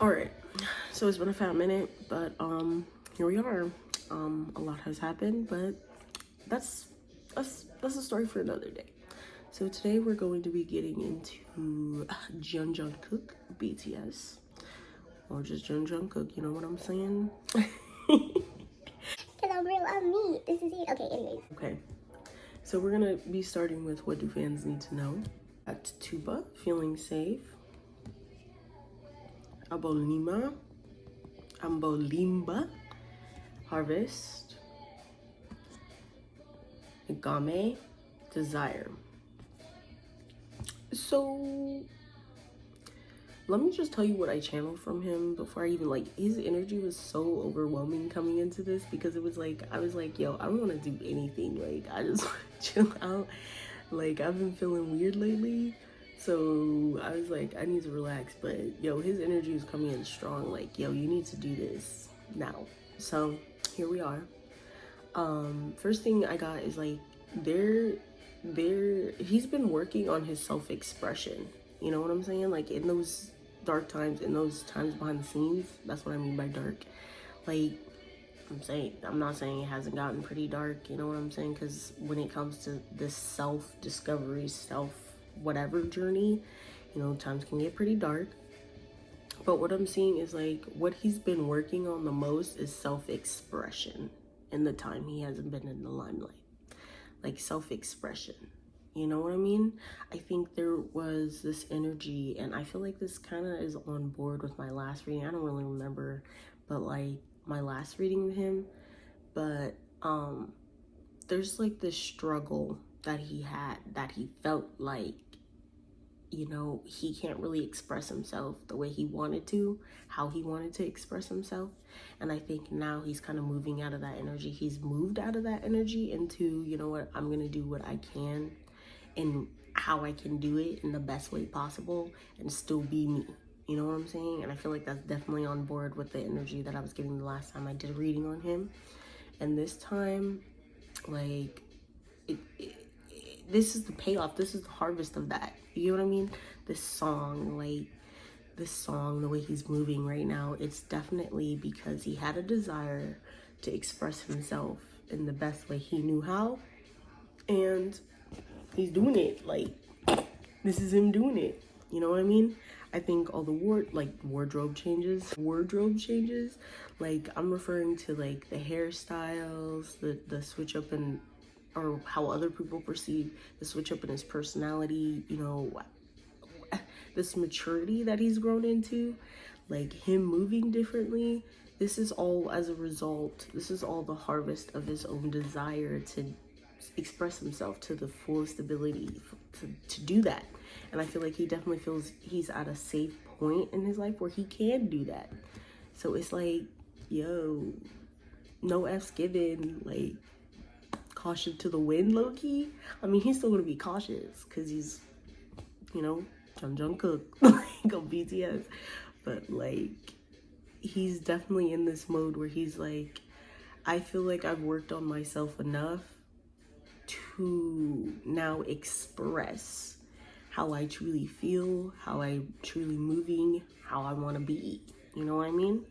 All right, so it's been a fat minute, but here we are. A lot has happened, but that's a story for another day. So today we're going to be getting into Jungkook, BTS, or just Jungkook. You know what I'm saying? Cause I'm real, I'm me. This is it. Okay, anyways. Okay, so we're gonna be starting with what do fans need to know. At Tuba, feeling safe. Ambolimba, Harvest, Game, Desire. So let me just tell you what I channeled from him before I even, like, his energy was so overwhelming coming into this, because it was like, I was like, yo, I don't want to do anything. Like, I just want to chill out. Like, I've been feeling weird lately. So I was like, I need to relax. But yo, his energy was coming in strong. Like, yo, you need to do this now. So here we are. First thing I got is like, he's been working on his self-expression. You know what I'm saying? Like, in those dark times, in those times behind the scenes, that's what I mean by dark. Like, I'm not saying it hasn't gotten pretty dark, you know what I'm saying? Because when it comes to this self-discovery, self-whatever journey, you know, times can get pretty dark. But what I'm seeing is, like, what he's been working on the most is self-expression in the time he hasn't been in the limelight. Like, self-expression. You know what I mean? I think there was this energy, and I feel like this kind of is on board with my last reading. I don't really remember, but like my last reading with him. But there's like this struggle that he had, that he felt like, you know, he can't really express himself the way he wanted to, how he wanted to express himself. And I think now he's kind of moving out of that energy. He's moved out of that energy into, you know what, I'm gonna do what I can and how I can do it in the best way possible and still be me. You know what I'm saying? And I feel like that's definitely on board with the energy that I was getting the last time I did a reading on him. And this time, like, this is the payoff. This is the harvest of that. You know what I mean? This song, the way he's moving right now, it's definitely because he had a desire to express himself in the best way he knew how. And he's doing it. Like, this is him doing it. You know what I mean? I think all the wardrobe changes, like, I'm referring to like the hairstyles, the switch up in, or how other people perceive the switch up in his personality, you know, this maturity that he's grown into, like him moving differently. This is all as a result, this is all the harvest of his own desire to express himself to the fullest ability to do that. And I feel like he definitely feels he's at a safe point in his life where he can do that. So it's like, yo, no F's given, like, caution to the wind, low-key. I mean, he's still gonna be cautious because he's, you know, Jungkook, like, on BTS. But like, he's definitely in this mode where he's like, I feel like I've worked on myself enough to now express how I truly feel, how I truly moving, how I want to be. You know what I mean?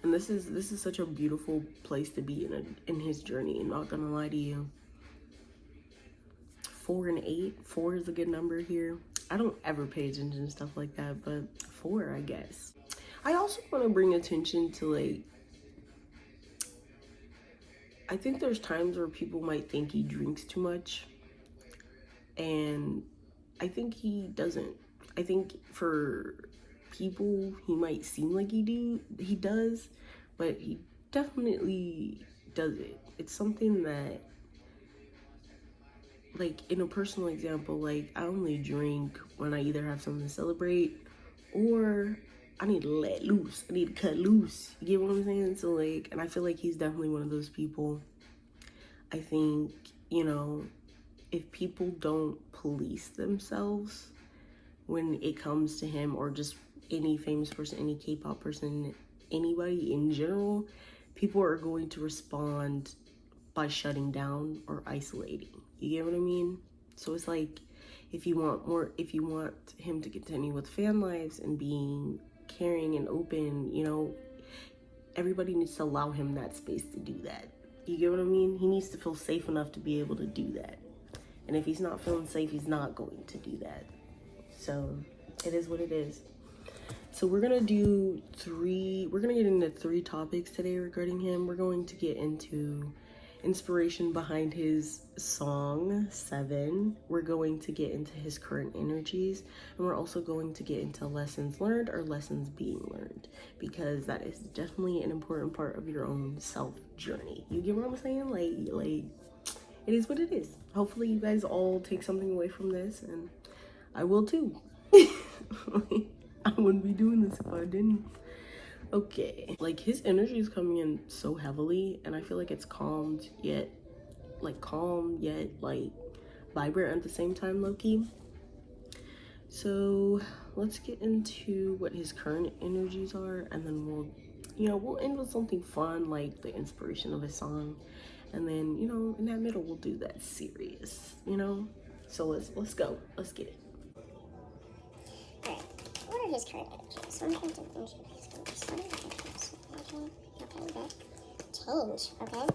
And this is such a beautiful place to be in his journey. I'm not gonna lie to you. 4 and 8. 4 is a good number here. I don't ever pay attention to stuff like that, but 4, I guess. I also want to bring attention to, like, I think there's times where people might think he drinks too much, and I think he doesn't. I think for people, he might seem like he does, but he definitely doesn't. It's something that, like, in a personal example, like, I only drink when I either have something to celebrate or I need to let loose. I need to cut loose. You get what I'm saying? So, like, and I feel like he's definitely one of those people. I think, you know, if people don't police themselves when it comes to him, or just any famous person, any K-pop person, anybody in general, people are going to respond by shutting down or isolating. You get what I mean? So it's like, if you want him to continue with fan lives and being caring and open, you know, everybody needs to allow him that space to do that. You get what I mean? He needs to feel safe enough to be able to do that. And if he's not feeling safe, he's not going to do that. So it is what it is. So we're gonna get into 3 topics today regarding him. We're going to get into inspiration behind his song 7. We're going to get into his current energies, and we're also going to get into lessons learned or lessons being learned, because that is definitely an important part of your own self journey. You get what I'm saying? Like it is what it is. Hopefully you guys all take something away from this, and I will too. I wouldn't be doing this if I didn't. Okay, like his energy is coming in so heavily, and I feel like it's calm yet vibrant at the same time, low-key. So let's get into what his current energies are, and then we'll end with something fun like the inspiration of his song, and then, you know, in that middle we'll do that serious, you know. So let's go. Let's get it. Alright, what are his current energies? So I'm going to energy. He's going to be starting with energies. Okay, good. Change, okay?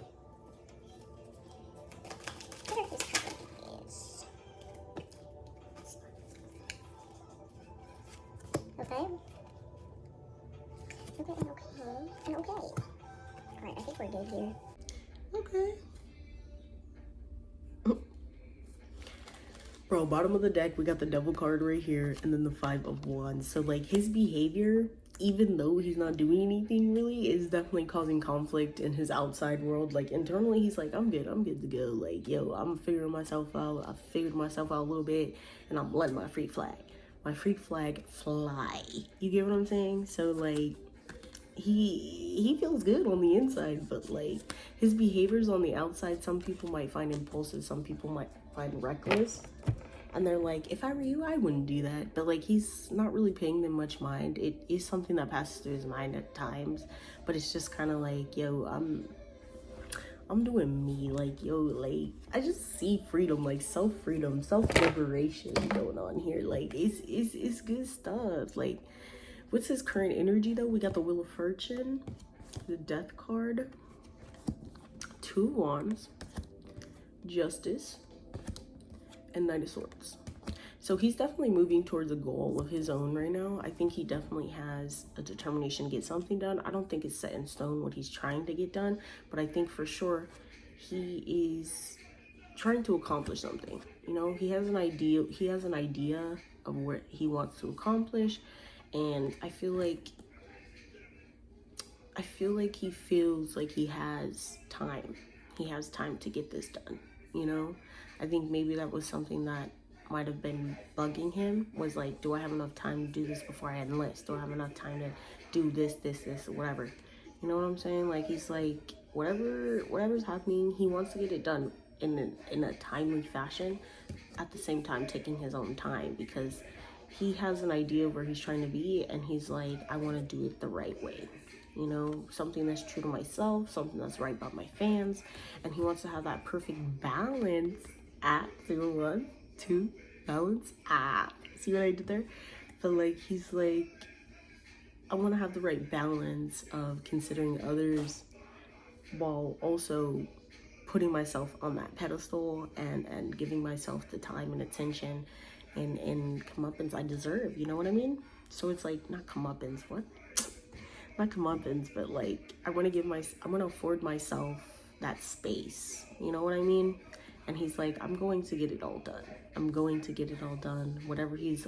What are his current energies? Okay? Okay. Alright, I think we're good here. Okay. Bro, bottom of the deck, we got the devil card right here, and then the 5 of wands. So like his behavior, even though he's not doing anything really, is definitely causing conflict in his outside world. Like internally, he's like, I'm good to go. Like, yo, I'm figuring myself out. I figured myself out a little bit, and I'm letting my freak flag fly. You get what I'm saying? So like, he feels good on the inside, but like his behaviors on the outside, some people might find impulsive, some people might find reckless, and they're like, if I were you, I wouldn't do that. But like, he's not really paying them much mind. It is something that passes through his mind at times, but it's just kind of like, yo, I'm doing me. Like, yo, like I just see freedom, like self-freedom, self-liberation going on here. Like it's good stuff. Like, what's his current energy though? We got the Wheel of Fortune, the Death card, 2 wands, Justice, and Knight of Swords. So he's definitely moving towards a goal of his own right now. I think he definitely has a determination to get something done. I don't think it's set in stone what he's trying to get done, but I think for sure he is trying to accomplish something. You know, he has an idea of what he wants to accomplish, and I feel like he feels like he has time. He has time to get this done, you know? I think maybe that was something that might have been bugging him, was like, do I have enough time to do this before I enlist? Do I have enough time to do this, whatever? You know what I'm saying? Like, he's like, whatever's happening, he wants to get it done in a timely fashion, at the same time taking his own time, because he has an idea of where he's trying to be, and he's like, I want to do it the right way. You know, something that's true to myself, something that's right about my fans, and he wants to have that perfect balance at 1, 2, balance. See what I did there? But like, he's like, I want to have the right balance of considering others while also putting myself on that pedestal and giving myself the time and attention and comeuppance I deserve. You know what I mean? So it's like, not comeuppance, what? Not comeuppance, but like, I want to afford myself that space. You know what I mean? And he's like, I'm going to get it all done. I'm going to get it all done. Whatever he's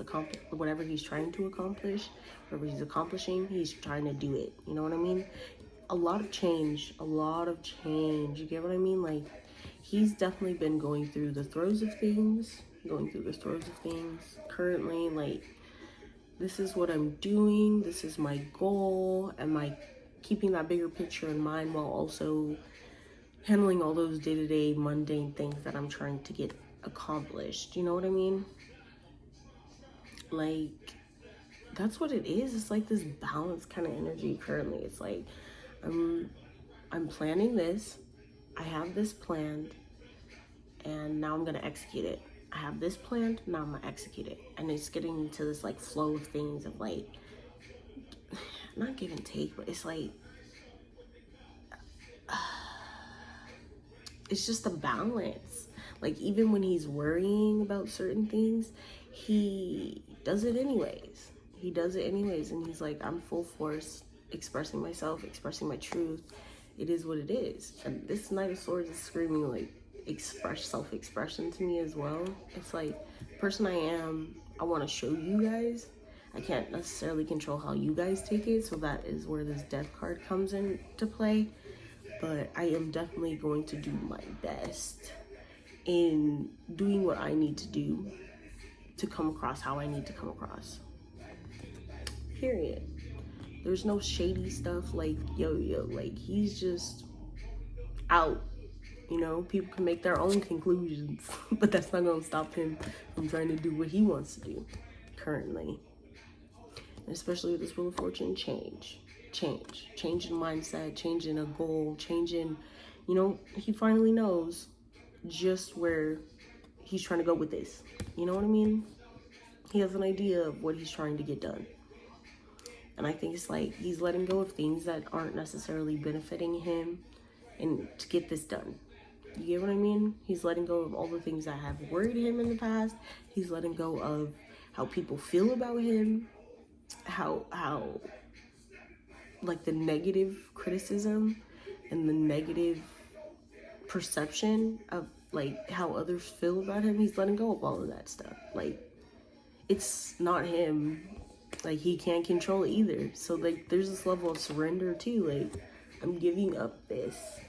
trying to accomplish, whatever he's accomplishing, he's trying to do it. You know what I mean? A lot of change. You get what I mean? Like, he's definitely been going through the throes of things, currently. Like, this is what I'm doing, this is my goal, am I keeping that bigger picture in mind while also handling all those day-to-day mundane things that I'm trying to get accomplished? You know what I mean? Like, that's what it is. It's like this balanced kind of energy currently. It's like, I'm planning this, I have this planned, and now I'm gonna execute it. I have this planned, now I'm gonna execute it. And it's getting into this like flow of things of like, not give and take, but it's like, it's just a balance. Like, even when he's worrying about certain things, he does it anyways. He does it anyways, and he's like, I'm full force expressing myself, expressing my truth. It is what it is. And this Knight of Swords is screaming like self-expression to me as well. It's like, the person I am, I want to show you guys. I can't necessarily control how you guys take it, so that is where this death card comes into play. But I am definitely going to do my best in doing what I need to do to come across how I need to come across. Period. There's no shady stuff like, yo, like, he's just out. You know, people can make their own conclusions, but that's not gonna stop him from trying to do what he wants to do currently. And especially with this Wheel of Fortune, changing mindset, changing a goal, changing, you know, he finally knows just where he's trying to go with this. You know what I mean? He has an idea of what he's trying to get done. And I think it's like he's letting go of things that aren't necessarily benefiting him and to get this done. You get what I mean? He's letting go of all the things that have worried him in the past. He's letting go of how people feel about him, how like the negative criticism and the negative perception of like how others feel about him. He's letting go of all of that stuff. Like, it's not him. Like, he can't control it either. So like, there's this level of surrender too. Like, I'm giving up this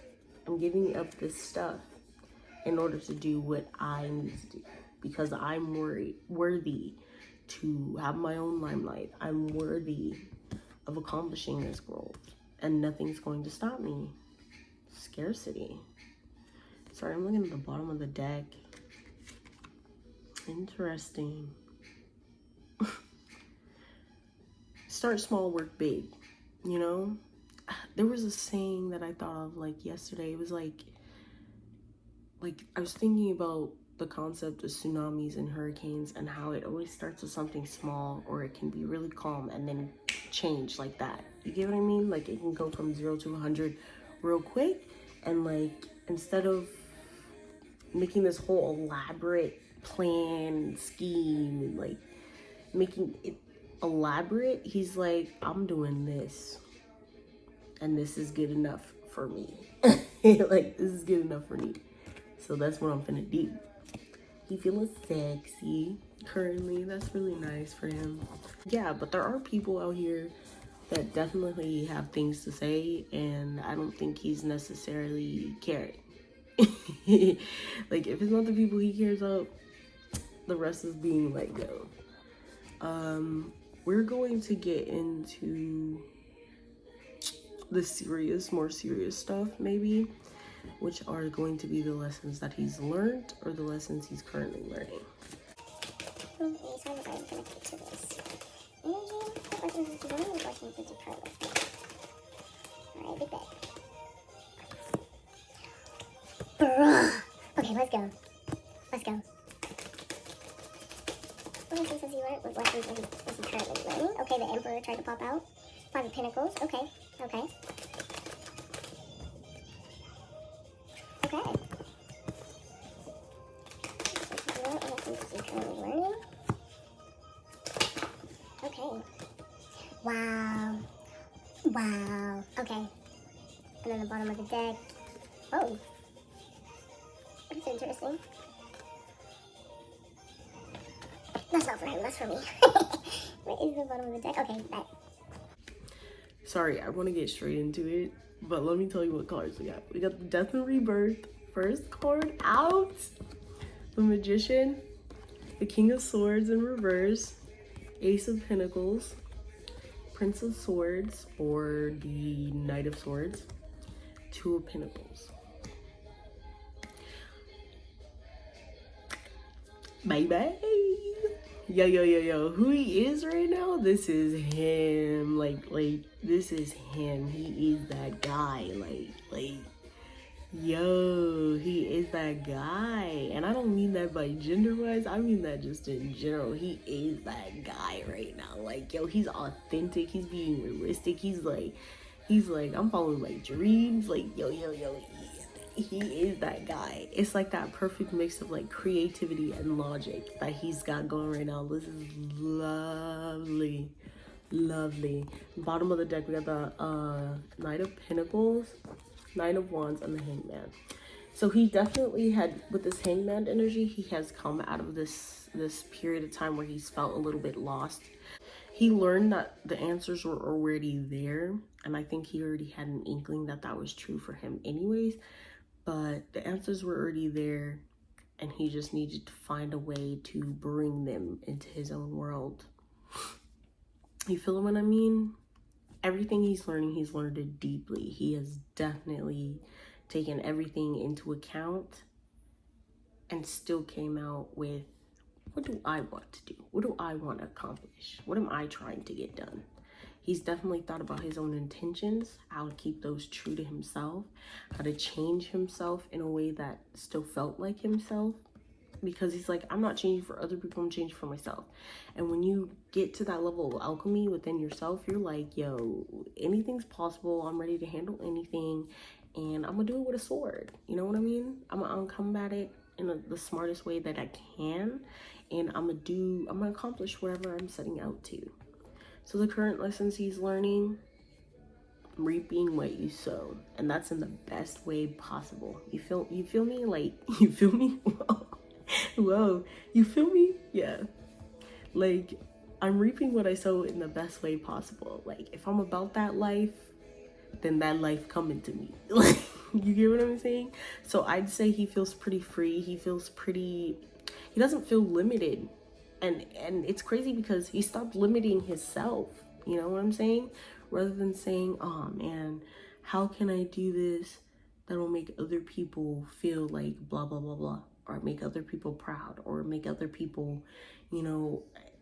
stuff in order to do what I need to do, because I'm worthy to have my own limelight. I'm worthy of accomplishing this goal, and nothing's going to stop me. Scarcity. Sorry, I'm looking at the bottom of the deck. Interesting. Start small, work big. You know, there was a saying that I thought of like yesterday. It was like I was thinking about the concept of tsunamis and hurricanes and how it always starts with something small, or it can be really calm and then change like that. You get what I mean? Like, it can go from 0 to 100 real quick, and like, instead of making this whole elaborate plan, scheme, like making it elaborate, he's like, I'm doing this, and this is good enough for me. Like, this is good enough for me, so that's what I'm finna do. He feeling sexy currently. That's really nice for him. Yeah, but there are people out here that definitely have things to say, and I don't think he's necessarily caring. Like, if it's not the people he cares about, the rest is being let go. We're going to get into the more serious stuff, maybe, which are going to be the lessons that he's learned, or the lessons he's currently learning. Okay, so I'm going to connect to this. Energy, alright, big bag. Bruh. Okay, let's go. What lessons has he learned? What lessons is he currently learning? Okay, the Emperor tried to pop out. 5 of Pentacles. Okay. Okay. What lessons is he currently learning? Okay. Wow. Okay. And then the bottom of the deck. Oh. That's interesting. That's not for him, that's for me. Where is the bottom of the deck? Okay, that. Sorry, I want to get straight into it, but let me tell you what cards we got. We got the Death and Rebirth, first card out. The Magician, the King of Swords in reverse, Ace of Pentacles, Prince of Swords, or the Knight of Swords, Two of Pentacles. Bye-bye. Yo, who he is right now, this is him. Like, this is him. He is that guy. Like, Yo, he is that guy. And I don't mean that by gender wise, I mean that just in general. He is that guy right now. Like, yo, he's authentic, he's being realistic, he's like, I'm following my dreams. Like, yo, he is that guy. It's like that perfect mix of like creativity and logic that he's got going right now. This is lovely. Lovely. Bottom of the deck, we got the Knight of Pentacles, Nine of Wands, and the Hangman. So he definitely had, with this Hangman energy, he has come out of this period of time where he's felt a little bit lost. He learned that the answers were already there, and I think he already had an inkling that that was true for him anyways, but the answers were already there, and he just needed to find a way to bring them into his own world. You feel what I mean? Everything he's learned it deeply. He has definitely taken everything into account and still came out with, what do I want to do? What do I want to accomplish? What am I trying to get done? He's definitely thought about his own intentions, how to keep those true to himself, how to change himself in a way that still felt like himself. Because he's like, I'm not changing for other people, I'm changing for myself. And when you get to that level of alchemy within yourself, you're like, yo, anything's possible. I'm ready to handle anything, and I'm gonna do it with a sword. You know what I mean? I'm gonna combat it in the smartest way that I can, and I'm gonna accomplish whatever I'm setting out to. So the current lessons he's learning: reaping what you sow, and that's in the best way possible. You feel me? Like, you feel me? Whoa, you feel me? Yeah. Like, I'm reaping what I sow in the best way possible. Like, if I'm about that life, then that life coming to me. Like, you get what I'm saying? So I'd say he feels pretty free. He doesn't feel limited. And it's crazy because he stopped limiting himself. You know what I'm saying? Rather than saying, oh man, how can I do this that'll make other people feel like blah, blah, blah, blah. Or make other people proud, or make other people,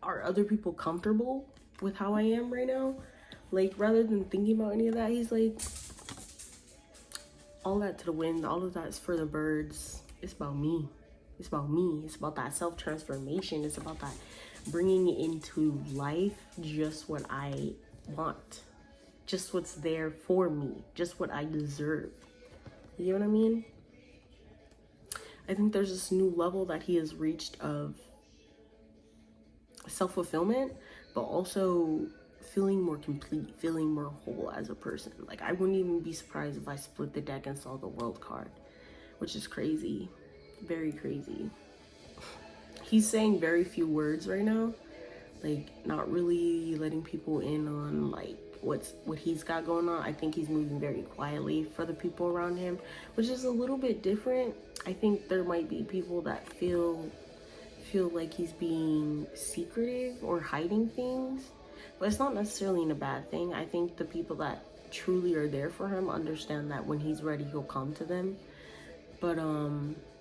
are other people comfortable with how I am right now? Like, rather than thinking about any of that, he's like, all that to the wind, all of that is for the birds. It's about me. It's about me. It's about that self-transformation. It's about that bringing into life just what I want, just what's there for me, just what I deserve. You know what I mean? I think there's this new level that he has reached of self-fulfillment, but also feeling more complete, feeling more whole as a person. Like, I wouldn't even be surprised if I split the deck and saw the World card, which is crazy. Very crazy. He's saying very few words right now, like, not really letting people in on like what he's got going on. I think he's moving very quietly for the people around him, which is a little bit different. I think there might be people that feel like he's being secretive or hiding things, but it's not necessarily a bad thing. I think the people that truly are there for him understand that when he's ready, he'll come to them. But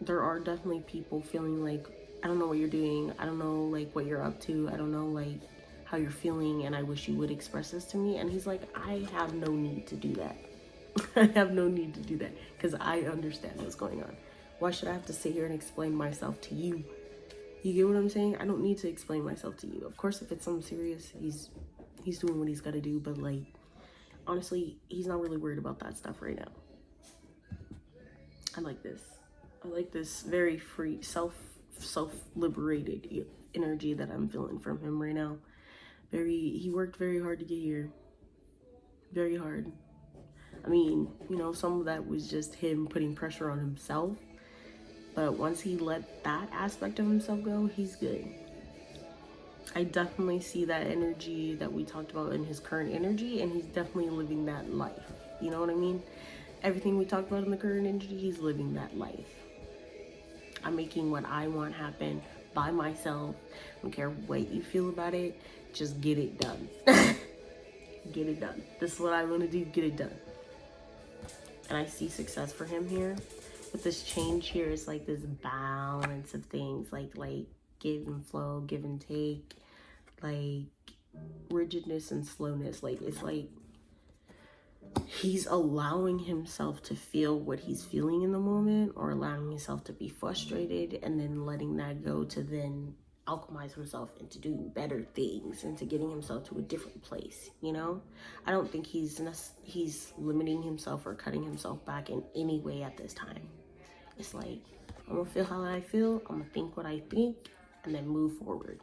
there are definitely people feeling like, I don't know what you're doing, I don't know like what you're up to, I don't know like how you're feeling, and I wish you would express this to me. And he's like, I have no need to do that. I have no need to do that because I understand what's going on. Why should I have to sit here and explain myself to you? You get what I'm saying? I don't need to explain myself to you. Of course, if it's something serious, he's doing what he's got to do, but like, honestly, he's not really worried about that stuff right now. I like this very free, self-liberated energy that I'm feeling from him right now. He worked very hard to get here. Very hard. I mean, some of that was just him putting pressure on himself. But once he let that aspect of himself go, he's good. I definitely see that energy that we talked about in his current energy, and he's definitely living that life. You know what I mean? Everything we talked about in the current energy, he's living that life. I'm making what I want happen by myself. I don't care what you feel about it. Just get it done. Get it done. This is what I want to do. Get it done. And I see success for him here. With this change here, it's like this balance of things, like give and flow, give and take, like rigidness and slowness. Like, it's like he's allowing himself to feel what he's feeling in the moment, or allowing himself to be frustrated, and then letting that go to then alchemize himself into doing better things, into getting himself to a different place, you know? I don't think he's limiting himself or cutting himself back in any way at this time. It's like, I'm gonna feel how I feel, I'm gonna think what I think, and then move forward.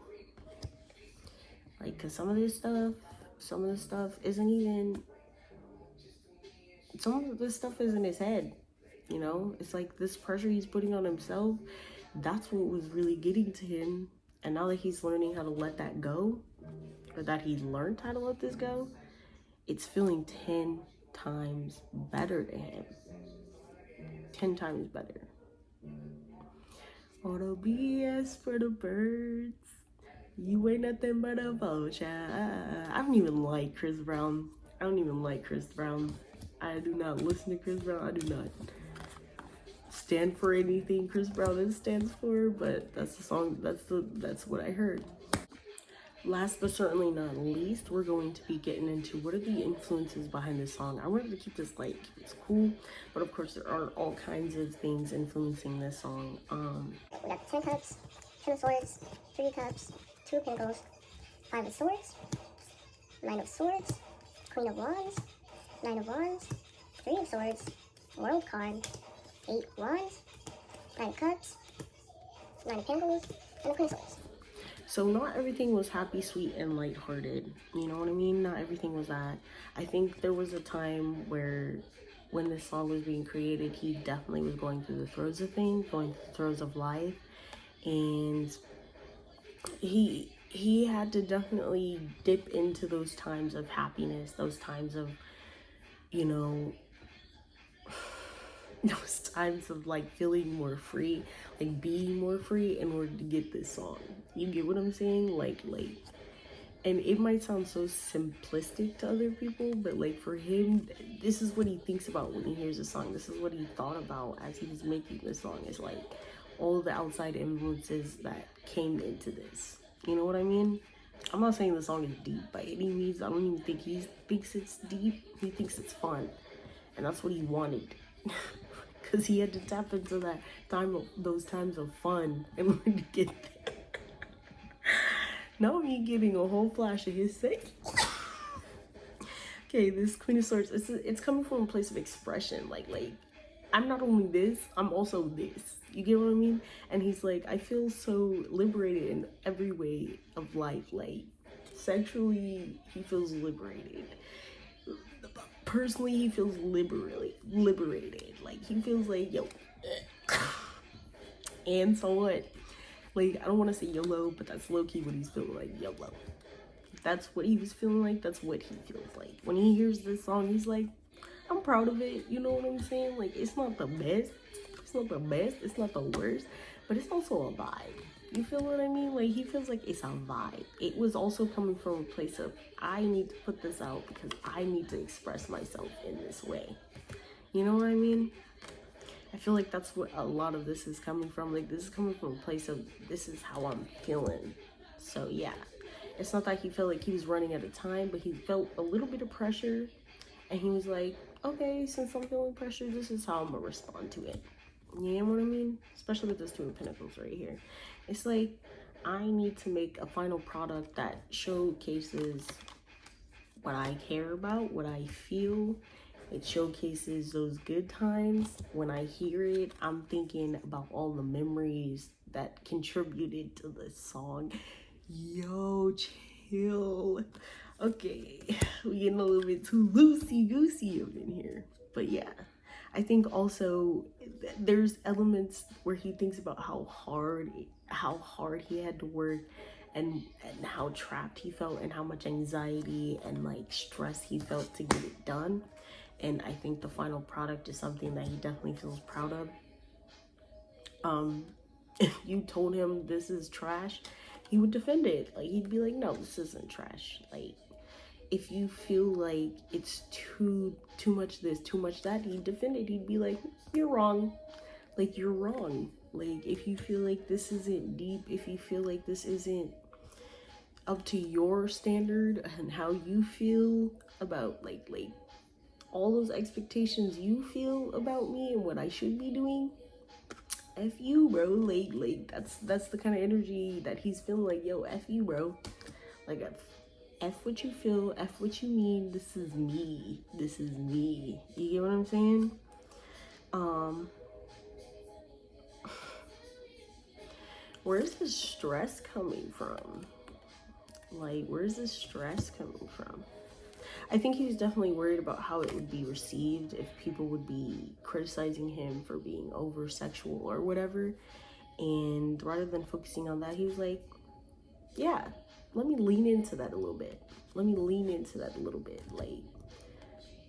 Like, because some of this stuff isn't even, some of this stuff is in his head, you know? It's like this pressure he's putting on himself, that's what was really getting to him. And now that he's learning how to let that go, or that he's learned how to let this go, it's feeling 10 times better to him. 10 times better. All the BS for the birds. You ain't nothing but a vulture. I don't even like Chris Brown. I do not listen to Chris Brown. I do not stand for anything Chris Brown stands for, but that's the song, that's what I heard. Last but certainly not least, we're going to be getting into what are the influences behind this song. I wanted to keep this light, keep this cool, but of course there are all kinds of things influencing this song. We got 10 cups, 10 of swords, 3 cups, 2 of pentacles, 5 of swords, 9 of swords, queen of wands, 9 of wands, 3 of swords, world card, 8 wands, 9 of cups, 9 of pentacles, and the queen of swords. So not everything was happy, sweet, and lighthearted. You know what I mean? Not everything was that. I think there was a time where when this song was being created, he definitely was going through the throes of things, going through the throes of life. And he had to definitely dip into those times of happiness, those times of, you know, those times of like feeling more free, like being more free in order to get this song. You get what I'm saying? Like, and it might sound so simplistic to other people, but like for him, this is what he thinks about when he hears a song. This is what he thought about as he was making this song. It's like all the outside influences that came into this. You know what I mean? I'm not saying the song is deep by any means. I don't even think he thinks it's deep. He thinks it's fun, and that's what he wanted. Because he had to tap into that those times of fun in order to get there. Now I'm getting a whole flash of his face. Okay, this Queen of Swords, it's coming from a place of expression. Like I'm not only this, I'm also this. You get what I mean? And he's like, I feel so liberated in every way of life. Like sexually, he feels liberated. Personally, he feels liberated. Like he feels like, yo. And so what? Like, I don't want to say YOLO, but that's low-key what he's feeling like, YOLO. That's what he was feeling like, that's what he feels like. When he hears this song, he's like, I'm proud of it, you know what I'm saying? Like, it's not the best, it's not the worst, but it's also a vibe. You feel what I mean? Like, he feels like it's a vibe. It was also coming from a place of, I need to put this out because I need to express myself in this way. You know what I mean? I feel like that's what a lot of this is coming from. Like, this is coming from a place of, this is how I'm feeling. So, yeah. It's not that he felt like he was running out of time, but he felt a little bit of pressure. And he was like, okay, since I'm feeling pressure, this is how I'm going to respond to it. You know what I mean? Especially with this Two of Pentacles right here. It's like, I need to make a final product that showcases what I care about, what I feel. It showcases those good times. When I hear it, I'm thinking about all the memories that contributed to this song. Yo, chill. Okay, we getting a little bit too loosey-goosey up in here. But yeah, I think also there's elements where he thinks about how hard he had to work, and how trapped he felt, and how much anxiety and like stress he felt to get it done. And I think the final product is something that he definitely feels proud of. If you told him this is trash, he would defend it. Like, he'd be like, no, this isn't trash. Like, if you feel like it's too much this, too much that, he'd defend it. He'd be like, you're wrong. Like, you're wrong. Like, if you feel like this isn't deep, if you feel like this isn't up to your standard and how you feel about like all those expectations you feel about me and what I should be doing, F you, bro. Like that's the kind of energy that he's feeling. Like, yo, F you, bro. Like, F what you feel, F what you mean. This is me. This is me. You get what I'm saying? Where's the stress coming from? Like, where's the stress coming from? I think he was definitely worried about how it would be received if people would be criticizing him for being over sexual or whatever. And rather than focusing on that, he was like, yeah, let me lean into that a little bit. Let me lean into that a little bit. Like,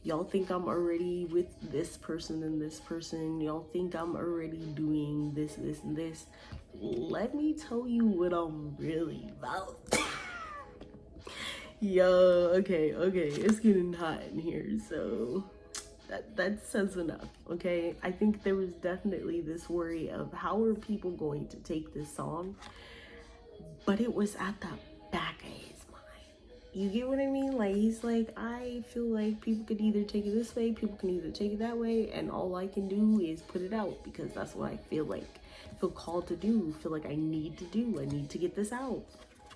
y'all think I'm already with this person and this person. Y'all think I'm already doing this, this, and this. Let me tell you what I'm really about. Yo, okay, it's getting hot in here, so that says enough, okay? I think there was definitely this worry of how are people going to take this song, but it was at the back of his mind. You get what I mean? Like, he's like, I feel like people could either take it this way, people can either take it that way, and all I can do is put it out because that's what I feel called to do, feel like I need to do. I need to get this out.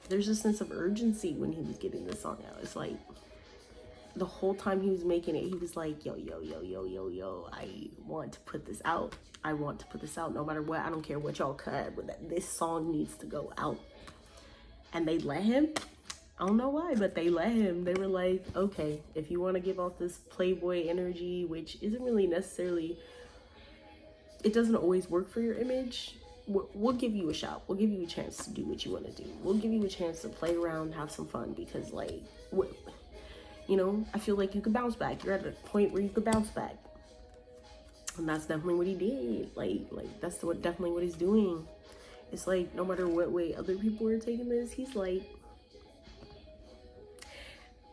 There's a sense of urgency when he was getting this song out. It's like the whole time he was making it, he was like, yo, I want to put this out. I want to put this out no matter what. I don't care what y'all cut, but this song needs to go out. And they let him. I don't know why, but they let him. They were like, okay, if you want to give off this playboy energy, which isn't really necessarily, it doesn't always work for your image, we'll give you a shot. We'll give you a chance to do what you want to do. We'll give you a chance to play around, have some fun, because, like, you know, I feel like you could bounce back. You're at a point where you could bounce back. And that's definitely what he did. Like that's definitely what he's doing. It's like, no matter what way other people are taking this, he's like,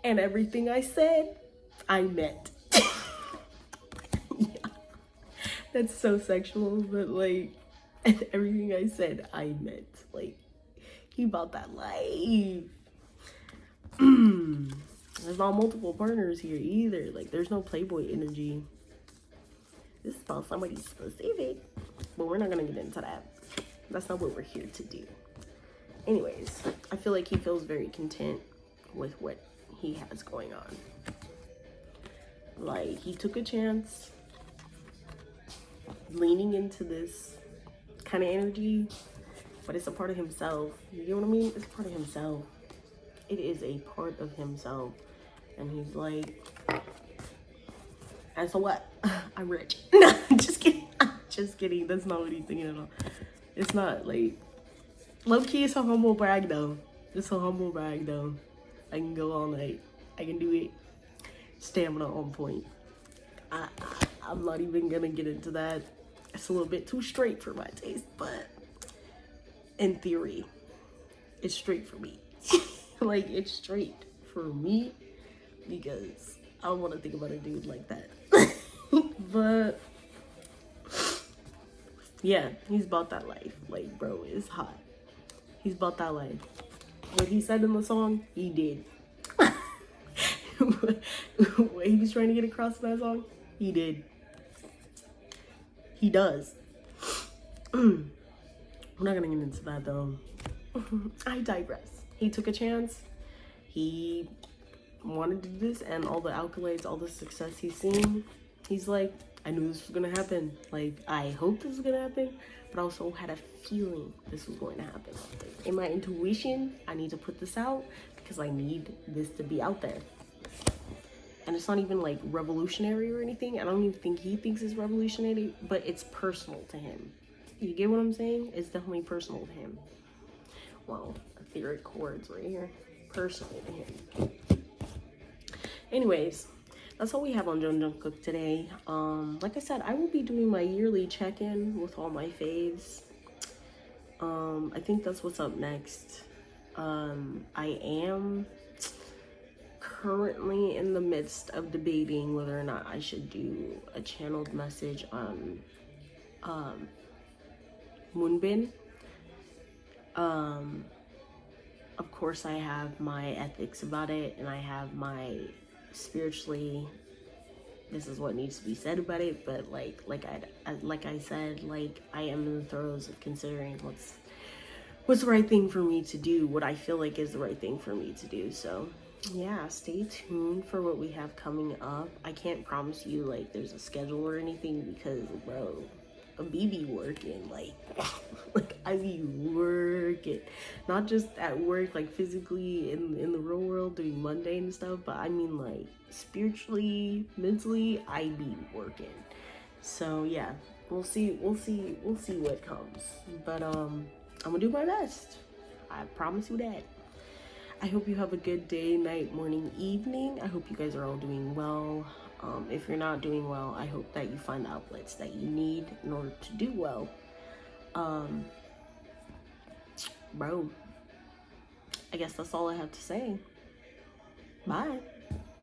and everything I said, I meant. Yeah. That's so sexual, but, like, and everything I said, I meant. Like, he bought that life. There's not multiple partners here either. Like, there's no playboy energy. This is about somebody specific, but we're not gonna get into that. That's not what we're here to do. Anyways, I feel like he feels very content with what he has going on. Like, he took a chance leaning into this kind of energy, but it's a part of himself. You get what I mean? It's a part of himself. It is a part of himself. And he's like, and so what? I'm rich. No, just kidding. Just kidding. That's not what he's thinking at all. It's not, like, low-key, it's a humble brag, though. It's a humble brag, though. I can go all night. I can do it. Stamina on point. I'm not even gonna get into that. It's a little bit too straight for my taste, but in theory, it's straight for me. Like, it's straight for me because I don't want to think about a dude like that. But yeah, he's about that life. Like, bro, it's hot. He's about that life. What he said in the song, he did. What he was trying to get across in that song, he did. He does. We're not gonna get into that, though. I digress. He took a chance. He wanted to do this, and all the accolades, all the success he's seen, he's like, I knew this was gonna happen. Like, I hoped this was gonna happen, but I also had a feeling this was going to happen. Like, in my intuition, I need to put this out because I need this to be out there. And it's not even, like, revolutionary or anything. I don't even think he thinks it's revolutionary, but it's personal to him. You get what I'm saying? It's definitely personal to him. Wow, etheric chords right here. Personal to him. Anyways, that's all we have on Jungkook today. Like I said, I will be doing my yearly check-in with all my faves. I think that's what's up next. I am currently in the midst of debating whether or not I should do a channeled message on moonbin. Of course, I have my ethics about it, and I have my spiritually this is what needs to be said about it. But like I said, like, I am in the throes of considering what's the right thing for me to do, what I feel like is the right thing for me to do. So yeah, stay tuned for what we have coming up. I can't promise you like there's a schedule or anything, because bro, a BB working, like like I be working, not just at work, like physically in the real world doing mundane stuff, but I mean like spiritually, mentally, I be working. So yeah, we'll see what comes. But I'm gonna do my best. I promise you that. I hope you have a good day, night, morning, evening. I hope you guys are all doing well. If you're not doing well, I hope that you find outlets that you need in order to do well. Bro, I guess that's all I have to say. Bye.